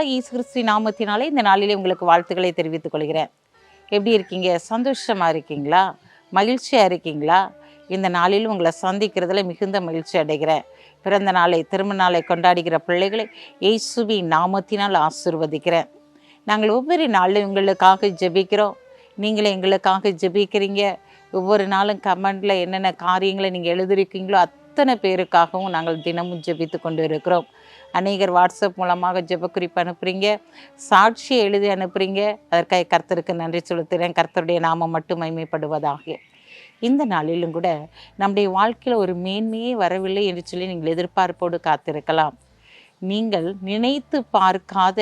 ஆண்டவராகிய இயேசு கிறிஸ்து நாமத்தினாலே இந்த நாளிலே உங்களுக்கு வாழ்த்துக்களை தெரிவித்துக் கொள்கிறேன். எப்படி இருக்கீங்க? சந்தோஷமாக இருக்கீங்களா? மகிழ்ச்சியாக இருக்கீங்களா? இந்த நாளிலும் உங்களை சந்திக்கிறதுல மிகுந்த மகிழ்ச்சி அடைகிறேன். பிறந்த நாளை திருமண நாளை கொண்டாடுகிற பிள்ளைகளை இயேசுவின் நாமத்தினால் ஆசீர்வதிக்கிறேன். நாங்கள் ஒவ்வொரு நாளும் உங்களுக்காக ஜெபிக்கிறோம். நீங்களே எங்களுக்காக ஜெபிக்கிறீங்க. ஒவ்வொரு நாளும் கமெண்டில் என்னென்ன காரியங்களை நீங்கள் எழுதிருக்கீங்களோ அத்தனை பேருக்காகவும் நாங்கள் தினமும் ஜெபித்து கொண்டு இருக்கிறோம். அநேகர் வாட்ஸ்அப் மூலமாக ஜெபக்குறிப்பு அனுப்புகிறீங்க, சாட்சியை எழுதி அனுப்புகிறீங்க. அதற்காக கர்த்தருக்கு நன்றி செலுத்துகிறேன். கர்த்தருடைய நாமம் மட்டும் மகிமைப்படுவதாக. இந்த நாளிலும் கூட நம்முடைய வாழ்க்கையில் ஒரு மேன்மையே வரவில்லை என்று சொல்லி நீங்கள் எதிர்பார்ப்போடு காத்திருக்கலாம். நீங்கள் நினைத்து பார்க்காத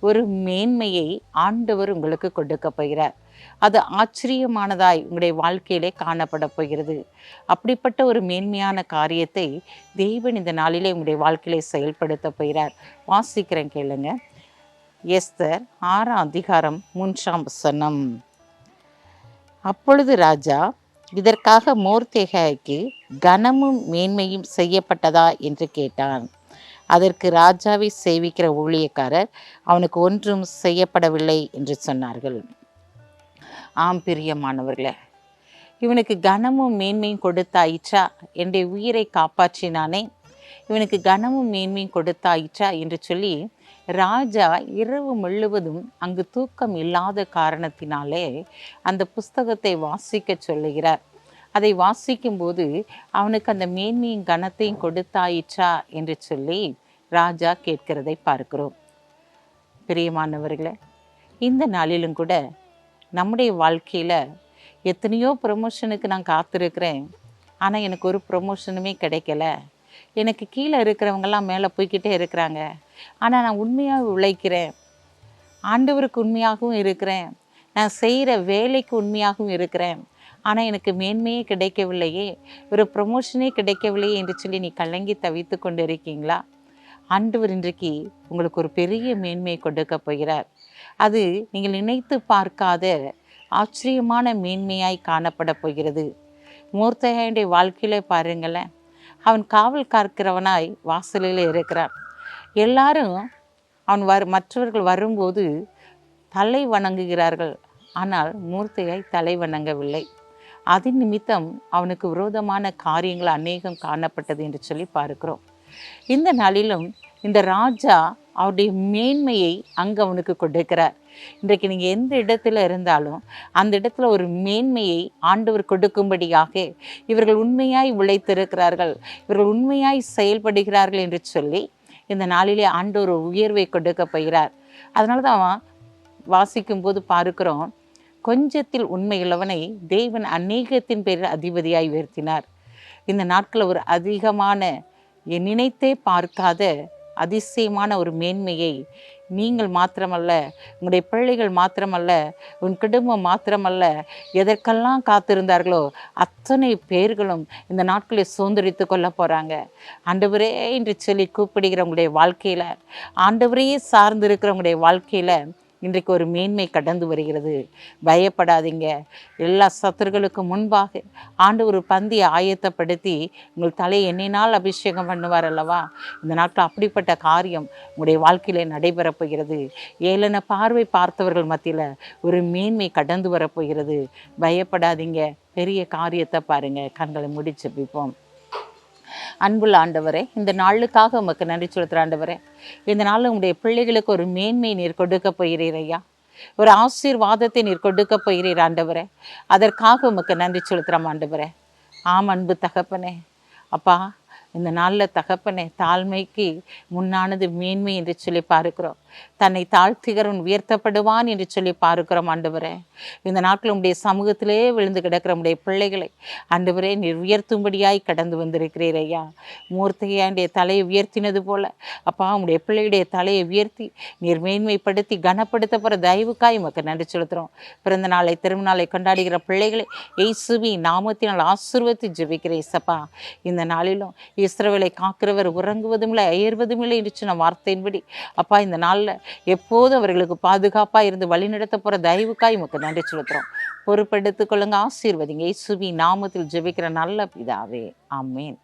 ஒரு மேன்மையை ஆண்டவர் உங்களுக்கு கொடுக்க போகிறார். அது ஆச்சரியமானதாய் உங்களுடைய வாழ்க்கையிலே காணப்பட போகிறது. அப்படிப்பட்ட ஒரு மேன்மையான காரியத்தை தேவன் இந்த நாளிலே உங்களுடைய வாழ்க்கையிலே செயல்படுத்த போகிறார். வாசிக்கிறேன், கேளுங்க. எஸ்தர் 6ஆம் அதிகாரம் 3ஆம் வசனம். அப்பொழுது ராஜா, இதற்காக மோர்தெகாய்க்கு கனமும் மேன்மையும் செய்யப்பட்டதா என்று கேட்டான். அதற்கு ராஜாவை சேவிக்கிற ஊழியக்காரர், அவனுக்கு ஒன்றும் செய்யப்படவில்லை என்று சொன்னார்கள். ஆம் பிரியமானவர்களே, இவனுக்கு கனமும் மேன்மையும் கொடுத்தாயிற்றா? என்னுடைய உயிரை காப்பாற்றினானே, இவனுக்கு கனமும் மேன்மையும் கொடுத்தாயிற்றா என்று சொல்லி ராஜா இரவு முழுவதும் அங்கு தூக்கம் இல்லாத காரணத்தினாலே அந்த புஸ்தகத்தை வாசிக்க சொல்லுகிறார். அதை வாசிக்கும்போது அவனுக்கு அந்த மேன்மையும் கனத்தையும் கொடுத்தாயிற்றா என்று சொல்லி ராஜா கேட்கிறதை பார்க்கிறோம். பிரியமானவர்களே, இந்த நாளிலும் கூட நம்முடைய வாழ்க்கையில் எத்தனையோ ப்ரமோஷனுக்கு நான் காத்திருக்கிறேன். ஆனால் எனக்கு ஒரு ப்ரமோஷனுமே கிடைக்கல. எனக்கு கீழே இருக்கிறவங்கெல்லாம் மேலே போய்கிட்டே இருக்கிறாங்க. ஆனால் நான் உண்மையாக உழைக்கிறேன், ஆண்டவருக்கு உண்மையாகவும் இருக்கிறேன், நான் செய்கிற வேலைக்கு உண்மையாகவும் இருக்கிறேன். ஆனால் எனக்கு மேன்மையே கிடைக்கவில்லையே, ஒரு ப்ரமோஷனே கிடைக்கவில்லையே என்று சொல்லி நீ கலங்கி தவித்து கொண்டு இருக்கீங்களா? ஆண்டவர் இன்றைக்கு உங்களுக்கு ஒரு பெரிய மேன்மையை கொடுக்க போகிறார். அது நீங்கள் நினைத்து பார்க்காத ஆச்சரியமான மேன்மையாய் காணப்பட போகிறது. மோர்தெகாயுடைய வாழ்க்கையில் பாருங்களேன், அவன் காவல் காக்கிறவனாய் வாசலில் இருக்கிறான். எல்லாரும் மற்றவர்கள் வரும்போது தலை வணங்குகிறார்கள். ஆனால் மோர்தெகாய் தலை வணங்கவில்லை. அதன் நிமித்தம் அவனுக்கு விரோதமான காரியங்கள் அநேகம் காணப்பட்டது என்று சொல்லி பார்க்கிறோம். இந்த நாளிலும் இந்த ராஜா அவருடைய மேன்மையை அங்கு அவனுக்கு கொடுக்கிறார். இன்றைக்கு நீங்கள் எந்த இடத்துல இருந்தாலும் அந்த இடத்துல ஒரு மேன்மையை ஆண்டவர் கொடுக்கும்படியாக இவர்கள் உண்மையாய் உழைத்திருக்கிறார்கள், இவர்கள் உண்மையாய் செயல்படுகிறார்கள் என்று சொல்லி இந்த நாளிலே ஆண்டவர் ஒரு உயர்வை கொடுக்க போகிறார். அதனால தான் வாசிக்கும்போது பார்க்கிறோம், கொஞ்சத்தில் உண்மையுள்ளவனை தேவன் அநேகத்தின் பேரில் அதிபதியாய் உயர்த்தினார். இந்த நாட்களில் ஒரு அதிகமான நினைத்தே பார்க்காத அதிசயமான ஒரு மேன்மையை நீங்கள் மாத்திரமல்ல, உங்களுடைய பிள்ளைகள் மாத்திரமல்ல, உன் குடும்பம் மாத்திரமல்ல, எதற்கெல்லாம் காத்திருந்தார்களோ அத்தனை பேர்களும் இந்த நாட்களில் சுதந்திரித்து கொள்ள போகிறாங்க. ஆண்டவரே என்று சொல்லி கூப்பிடுகிற உங்களுடைய வாழ்க்கையில், ஆண்டவரையே சார்ந்து இருக்கிறவங்களுடைய வாழ்க்கையில் இன்றைக்கு ஒரு மேன்மை கடந்து வருகிறது. பயப்படாதீங்க. எல்லா சத்துருக்களுக்கும் முன்பாக ஆண்டவர் ஒரு பந்தியை ஆயத்தப்படுத்தி உங்கள் தலையை எண்ணினால் அபிஷேகம் பண்ணுவார் அல்லவா? இந்த நாட்டில் அப்படிப்பட்ட காரியம் உங்களுடைய வாழ்க்கையிலே நடைபெறப் போகிறது. ஏளன பார்வை பார்த்தவர்கள் மத்தியில் ஒரு மேன்மை கடந்து வரப்போகிறது. பயப்படாதீங்க. பெரிய காரியத்தை பாருங்கள். கண்களை மூடி ஜெபிப்போம். அன்புள்ள ஆண்டவரே, இந்த நாளுக்காக உமக்கு நன்றி செலுத்துகிற ஆண்டவரே, இந்த நாளில் உங்களுடைய பிள்ளைகளுக்கு ஒரு மேன்மை நீர் கொடுக்க போகிறீர் ஐயா. ஒரு ஆசீர்வாதத்தை நீர் கொடுக்க போகிறீர் ஆண்டவரே. அதற்காக உமக்கு நன்றி செலுத்துகிறோம் ஆண்டவரே. ஆம் அன்பு தகப்பனே, அப்பா, இந்த நாளில் தகப்பனே, தாழ்மைக்கு முன்னானது மேன்மை என்று சொல்லி பார்க்கிறோம். தன்னை தாழ்த்துகிறவன் உயர்த்தப்படுவான் என்று சொல்லி பார்க்கிறோம் ஆண்டவரே. இந்த நாட்கள் உடைய சமூகத்திலே விழுந்து கிடக்கிற உடைய பிள்ளைகளை ஆண்டவரே நீர் உயர்த்தும்படியாய் கடந்து வந்திருக்கிறீர் ஐயா. மோர்தெகாயுடைய தலையை உயர்த்தினது போல அப்பா, உடைய பிள்ளையுடைய தலையை உயர்த்தி நீர் மேன்மைப்படுத்தி கனப்படுத்த போகிற தயவுக்காய் உமக்கு நன்றி செலுத்துகிறோம். பிறந்த நாளை திருமண நாளை கொண்டாடுகிற பிள்ளைகளை இயேசுவின் நாமத்தினால் ஆசீர்வதித்து ஜெபிக்கிறேன் இயேசப்பா. இந்த நாளிலும் இஸ்ரவேலை காக்கிறவர் உறங்குவதும் இல்லை அயர்வதும் இல்லை என்று சொன்ன வார்த்தையின்படி அப்பா, இந்த நாளில் எப்போதும் அவர்களுக்கு பாதுகாப்பாக இருந்து வழிநடத்த போகிற தயவுக்காய் உமக்கு நன்றி செலுத்துகிறோம். பொறுப்பெடுத்துக் கொள்ளுங்க, ஆசீர்வதிங்க. இயேசுவின் நாமத்தில் ஜெபிக்கிற நல்ல பிதாவே, ஆமென்.